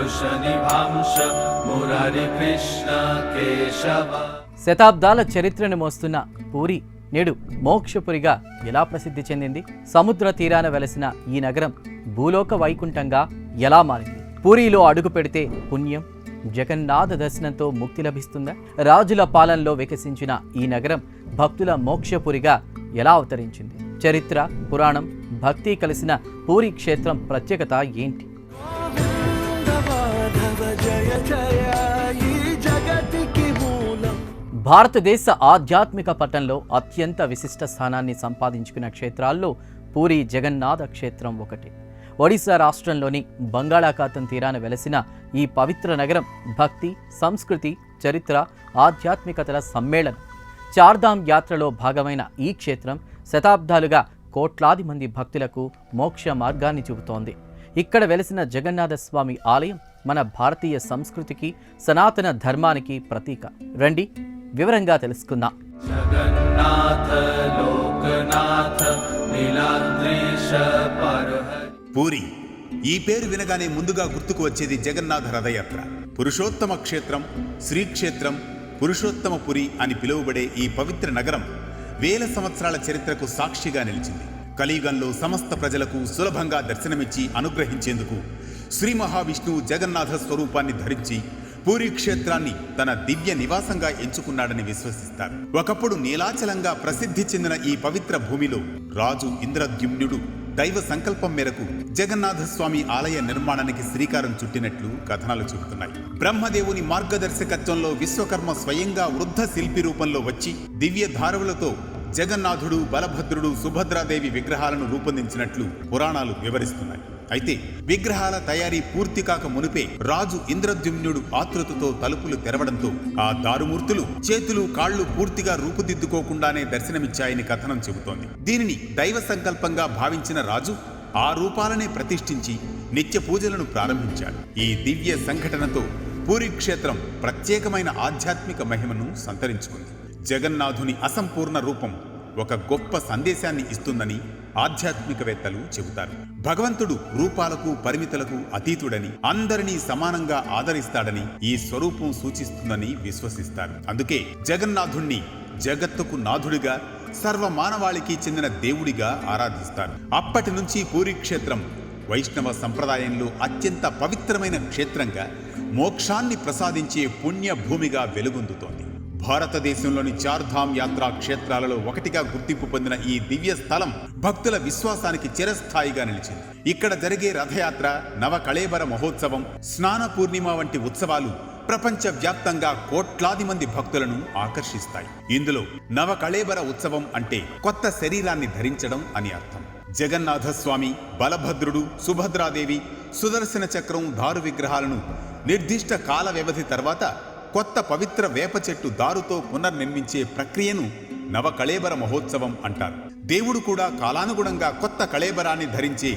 వృషనిభాంశ మురారి కృష్ణ కేశవ. శతాబ్దాల చరిత్రను మోస్తున్న పూరి నేడు మోక్షపురిగా ఎలా ప్రసిద్ధి చెందింది? సముద్ర తీరాన వెలసిన ఈ నగరం భూలోక వైకుంఠంగా ఎలా మారింది? పూరిలో అడుగు పెడితే పుణ్యం, జగన్నాథ దర్శనంతో ముక్తి లభిస్తుందా? రాజుల పాలనలో వికసించిన ఈ నగరం భక్తుల మోక్షపురిగా ఎలా అవతరించింది? చరిత్ర, పురాణం, భక్తి కలిసిన పూరి క్షేత్రం ప్రత్యేకత ఏంటి? భారతదేశ ఆధ్యాత్మిక పటంలో అత్యంత విశిష్ట స్థానాన్ని సంపాదించుకున్న క్షేత్రాల్లో పూరి జగన్నాథ క్షేత్రం ఒకటి. ఒడిశా రాష్ట్రంలోని బంగాళాఖాతం తీరాన వెలసిన ఈ పవిత్ర నగరం భక్తి, సంస్కృతి, చరిత్ర, ఆధ్యాత్మికతల సమ్మేళనం. చార్ధామ్ యాత్రలో భాగమైన ఈ క్షేత్రం శతాబ్దాలుగా కోట్లాది మంది భక్తులకు మోక్ష మార్గాన్ని చూపుతోంది. ఇక్కడ వెలసిన జగన్నాథ స్వామి ఆలయం మన భారతీయ సంస్కృతికి, సనాతన ధర్మానికి ప్రతీక. రండి వివరంగా తెలుసుకుందాం. జగన్నాథ లోకనాథ నీలాద్రీశ పరహరి. పూరి ఈ పేరు వినగానే ముందుగా గుర్తుకు వచ్చేది జగన్నాథ రథయాత్ర. పురుషోత్తమ క్షేత్రం, శ్రీక్షేత్రం, పురుషోత్తమపురి అని పిలువబడే ఈ పవిత్ర నగరం వేల సంవత్సరాల చరిత్రకు సాక్షిగా నిలిచింది. కలియుగంలో సమస్త ప్రజలకు సులభంగా దర్శనమిచ్చి అనుగ్రహించేందుకు శ్రీ మహావిష్ణువు జగన్నాథ స్వరూపాన్ని ధరించి పూరి క్షేత్రాన్ని తన దివ్య నివాసంగా ఎంచుకున్నాడని విశ్వసిస్తారు. ఒకప్పుడు నీలాచలంగా ప్రసిద్ధి చెందిన ఈ పవిత్ర భూమిలో రాజు ఇంద్రద్యుమ్నుడు దైవ సంకల్పం మేరకు జగన్నాథ స్వామి ఆలయ నిర్మాణానికి శ్రీకారం చుట్టినట్లు కథనాలు చెబుతున్నాయి. బ్రహ్మదేవుని మార్గదర్శకత్వంలో విశ్వకర్మ స్వయంగా వృద్ధ శిల్పి రూపంలో వచ్చి దివ్య ధారవులతో జగన్నాథుడు, బలభద్రుడు, సుభద్రాదేవి విగ్రహాలను రూపొందించినట్లు పురాణాలు వివరిస్తున్నాయి. అయితే విగ్రహాల తయారీ పూర్తి కాక మునిపే రాజు ఇంద్రద్యుమ్నుడు ఆతృతతో తలుపులు తెరవడంతో ఆ దారుమూర్తులు చేతులు, కాళ్లు పూర్తిగా రూపుదిద్దుకోకుండానే దర్శనమిచ్చాయని కథనం చెబుతోంది. దీనిని దైవ సంకల్పంగా భావించిన రాజు ఆ రూపాలనే ప్రతిష్ఠించి నిత్య పూజలను ప్రారంభించాడు. ఈ దివ్య సంఘటనతో పూరి క్షేత్రం ప్రత్యేకమైన ఆధ్యాత్మిక మహిమను సంతరించుకుంది. జగన్నాథుని అసంపూర్ణ రూపం ఒక గొప్ప సందేశాన్ని ఇస్తుందని ఆధ్యాత్మికవేత్తలు చెబుతారు. భగవంతుడు రూపాలకు, పరిమితులకు అతీతుడని, అందరినీ సమానంగా ఆదరిస్తాడని ఈ స్వరూపం సూచిస్తుందని విశ్వసిస్తారు. అందుకే జగన్నాథుణ్ణి జగత్తుకు నాథుడిగా, సర్వమానవాళికి చెందిన దేవుడిగా ఆరాధిస్తారు. అప్పటి నుంచి పూరి క్షేత్రం వైష్ణవ సంప్రదాయంలో అత్యంత పవిత్రమైన క్షేత్రంగా, మోక్షాన్ని ప్రసాదించే పుణ్య భూమిగా వెలుగొందుతోంది. భారతదేశంలోని చార్ధామ్ యాత్రా క్షేత్రాలలో ఒకటిగా గుర్తింపు పొందిన ఈ దివ్య స్థలం భక్తుల విశ్వాసానికి చిరస్థాయిగా నిలిచింది. ఇక్కడ జరిగే రథయాత్ర, నవకళేబర మహోత్సవం, స్నాన పూర్ణిమ వంటి ఉత్సవాలు ప్రపంచ వ్యాప్తంగా కోట్లాది మంది భక్తులను ఆకర్షిస్తాయి. ఇందులో నవకళేబర ఉత్సవం అంటే కొత్త శరీరాన్ని ధరించడం అని అర్థం. జగన్నాథ స్వామి, బలభద్రుడు, సుభద్రాదేవి, సుదర్శన చక్రం, దారు విగ్రహాలను నిర్దిష్ట కాల వ్యవధి తర్వాత కొత్త పవిత్ర వేప చెట్టు దారుతో పునర్నిర్మించే ప్రక్రియను నవకళేబర మహోత్సవం అంటారు. దేవుడు కూడా కాలానుగుణంగా కొత్త కళేబరాన్ని ధరించే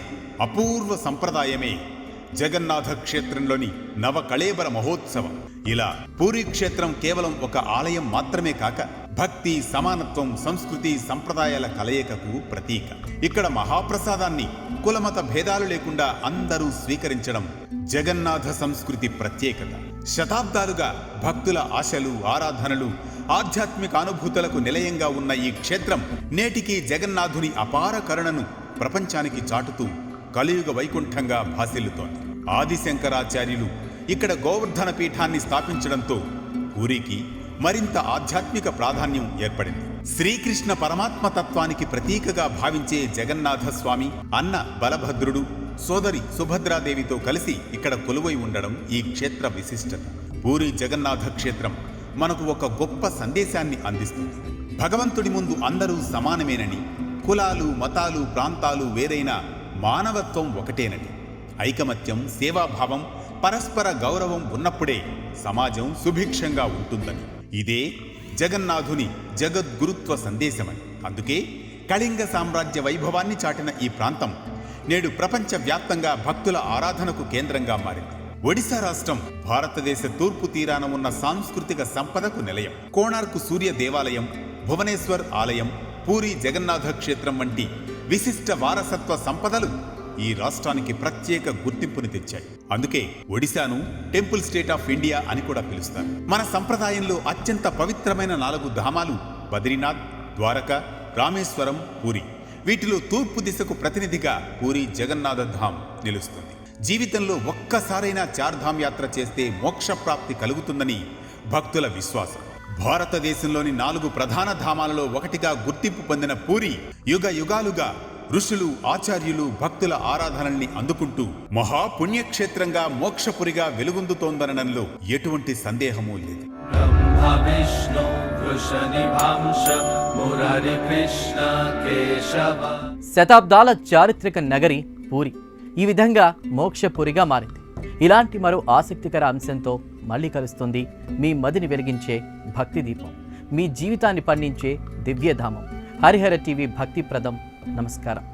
అపూర్వ సంప్రదాయమే జగన్నాథ క్షేత్రంలోని నవకళేబర మహోత్సవం. ఇలా పూరి క్షేత్రం కేవలం ఒక ఆలయం మాత్రమే కాక భక్తి, సమానత్వం, సంస్కృతి, సంప్రదాయాల కలయికకు ప్రతీక. ఇక్కడ మహాప్రసాదాన్ని కులమత భేదాలు లేకుండా అందరూ స్వీకరించడం జగన్నాథ సంస్కృతి ప్రత్యేకత. శతాబ్దాలుగా భక్తుల ఆశలు, ఆరాధనలు, ఆధ్యాత్మిక అనుభూతులకు నిలయంగా ఉన్న ఈ క్షేత్రం నేటికి జగన్నాథుని అపార కరుణను ప్రపంచానికి చాటుతూ కలియుగ వైకుంఠంగా భాసిల్లుతోంది. ఆదిశంకరాచార్యులు ఇక్కడ గోవర్ధన పీఠాన్ని స్థాపించడంతో పూరికి మరింత ఆధ్యాత్మిక ప్రాధాన్యం ఏర్పడింది. శ్రీకృష్ణ పరమాత్మ తత్వానికి ప్రతీకగా భావించే జగన్నాథ స్వామి, అన్న బలభద్రుడు, సోదరి సుభద్రాదేవితో కలిసి ఇక్కడ కొలువై ఉండడం ఈ క్షేత్ర విశిష్టత. పూరి జగన్నాథ క్షేత్రం మనకు ఒక గొప్ప సందేశాన్ని అందిస్తుంది. భగవంతుడి ముందు అందరూ సమానమేనని, కులాలు, మతాలు, ప్రాంతాలు వేరైన మానవత్వం ఒకటేనని, ఐకమత్యం, సేవాభావం, పరస్పర గౌరవం ఉన్నప్పుడే సమాజం సుభిక్షంగా ఉంటుందని, ఇదే జగన్నాథుని జగద్గురుత్వ సందేశమని. అందుకే కళింగ సామ్రాజ్య వైభవాన్ని చాటిన ఈ ప్రాంతం నేడు ప్రపంచ వ్యాప్తంగా భక్తుల ఆరాధనకు కేంద్రంగా మారింది. ఒడిశా రాష్ట్రం భారతదేశ తూర్పు తీరాన ఉన్న సాంస్కృతిక సంపదకు నిలయం. కోణార్కు సూర్య దేవాలయం, భువనేశ్వర్ ఆలయం, పూరి జగన్నాథ క్షేత్రం వంటి విశిష్ట వారసత్వ సంపదలు ఈ రాష్ట్రానికి ప్రత్యేక గుర్తింపుని తెచ్చాయి. అందుకే ఒడిశాను టెంపుల్ స్టేట్ ఆఫ్ ఇండియా అని కూడా పిలుస్తారు. మన సంప్రదాయంలో అత్యంత పవిత్రమైన 4 ధామాలు బద్రీనాథ్, ద్వారక, రామేశ్వరం, పూరి. వీటిలో తూర్పు దిశకు ప్రతినిధిగా పూరి జగన్నాథ ధామ్ నిలుస్తుంది. జీవితంలో ఒక్కసారైనా చార్ధామ్ యాత్ర చేస్తే మోక్షప్రాప్తి కలుగుతుందని భక్తుల విశ్వాసం. భారతదేశంలోని 4 ప్రధాన ధామాలలో ఒకటిగా గుర్తింపు పొందిన పూరి యుగ యుగాలుగా ఋషులు, ఆచార్యులు, భక్తుల ఆరాధనల్ని అందుకుంటూ మహాపుణ్యక్షేత్రంగా మోక్షపురిగా వెలుగొందుతోందనడంలో ఎటువంటి సందేహమూ లేదు. ब्रह्मा विष्णु वृषनिभांश मुरारी कृष्ण केशव. శతాబ్దాల చారిత్రక నగరి పూరి ఈ విధంగా మోక్షపురిగా మారింది. ఇలాంటి మరో ఆసక్తికర అంశంతో మళ్ళీ కలుస్తుంది మీ మదిని వెలిగించే భక్తి దీపం, మీ జీవితాన్ని పండించే దివ్యధామం. హరిహర టీవీ భక్తిప్రదం. నమస్కారం.